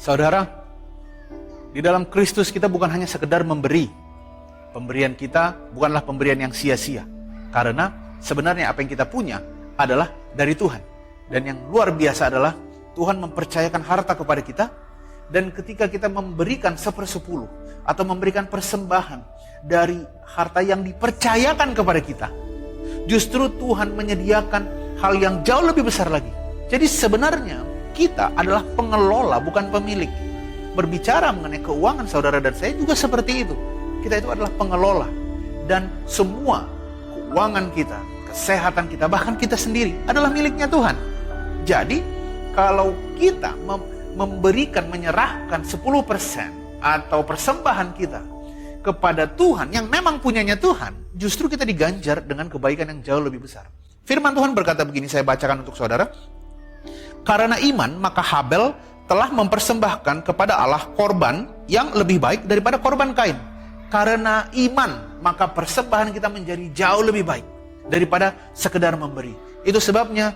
Saudara, di dalam Kristus kita bukan hanya sekedar memberi. Pemberian kita bukanlah pemberian yang sia-sia. Karena sebenarnya apa yang kita punya adalah dari Tuhan. Dan yang luar biasa adalah Tuhan mempercayakan harta kepada kita. Dan ketika kita memberikan 1/10 atau memberikan persembahan dari harta yang dipercayakan kepada kita, justru Tuhan menyediakan hal yang jauh lebih besar lagi. Jadi sebenarnya kita adalah pengelola, bukan pemilik. Berbicara mengenai keuangan saudara dan saya juga seperti itu. Kita itu adalah pengelola. Dan semua keuangan kita, kesehatan kita, bahkan kita sendiri adalah miliknya Tuhan. Jadi kalau kita memberikan, menyerahkan 10% atau persembahan kita kepada Tuhan yang memang punyanya Tuhan, justru kita diganjar dengan kebaikan yang jauh lebih besar. Firman Tuhan berkata begini, saya bacakan untuk saudara. Karena iman, maka Habel telah mempersembahkan kepada Allah korban yang lebih baik daripada korban Kain. Karena iman, maka persembahan kita menjadi jauh lebih baik daripada sekedar memberi. Itu sebabnya,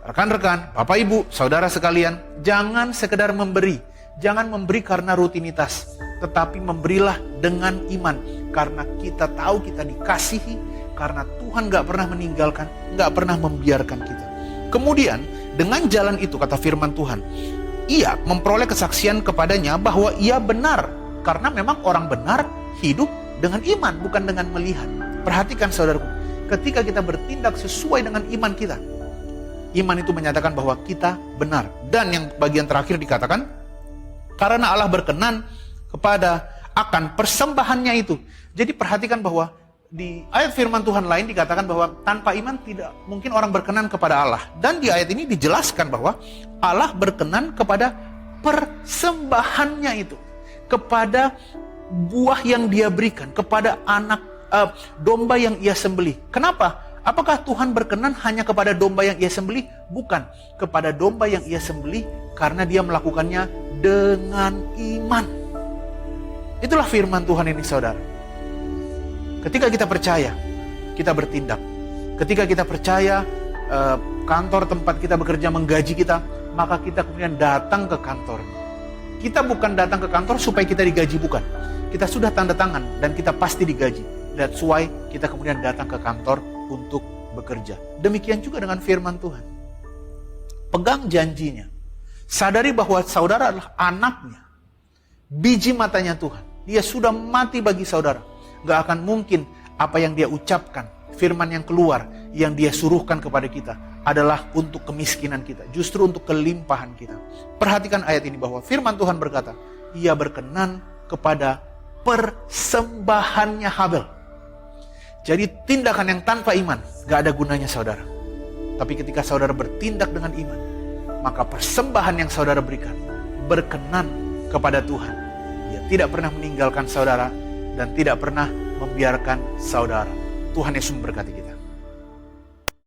rekan-rekan, Bapak Ibu, saudara sekalian, jangan sekedar memberi. Jangan memberi karena rutinitas, tetapi memberilah dengan iman. Karena kita tahu kita dikasihi, karena Tuhan gak pernah meninggalkan, gak pernah membiarkan kita. Kemudian, dengan jalan itu, kata firman Tuhan, ia memperoleh kesaksian kepadanya bahwa ia benar. Karena memang orang benar hidup dengan iman, bukan dengan melihat. Perhatikan saudaraku, ketika kita bertindak sesuai dengan iman kita, iman itu menyatakan bahwa kita benar. Dan yang bagian terakhir dikatakan, karena Allah berkenan kepada akan persembahannya itu. Jadi perhatikan bahwa di ayat firman Tuhan lain dikatakan bahwa tanpa iman tidak mungkin orang berkenan kepada Allah. Dan di ayat ini dijelaskan bahwa Allah berkenan kepada persembahannya itu, kepada buah yang dia berikan, kepada anak domba yang ia sembelih. Kenapa? Apakah Tuhan berkenan hanya kepada domba yang ia sembelih? Bukan, kepada domba yang ia sembelih karena dia melakukannya dengan iman. Itulah firman Tuhan ini saudara. Ketika kita percaya, kita bertindak. Ketika kita percaya, kantor tempat kita bekerja menggaji kita, maka kita kemudian datang ke kantornya. Kita bukan datang ke kantor supaya kita digaji, bukan. Kita sudah tanda tangan dan kita pasti digaji. That's why kita kemudian datang ke kantor untuk bekerja. Demikian juga dengan firman Tuhan. Pegang janjinya. Sadari bahwa saudara adalah anaknya. Biji matanya Tuhan. Dia sudah mati bagi saudara. Gak akan mungkin apa yang dia ucapkan, firman yang keluar, yang dia suruhkan kepada kita adalah untuk kemiskinan kita, justru untuk kelimpahan kita. Perhatikan ayat ini bahwa firman Tuhan berkata, ia berkenan kepada persembahannya Habel. Jadi tindakan yang tanpa iman gak ada gunanya saudara. Tapi ketika saudara bertindak dengan iman, maka persembahan yang saudara berikan berkenan kepada Tuhan. Dia tidak pernah meninggalkan saudara dan tidak pernah membiarkan saudara. Tuhan Yesus memberkati kita.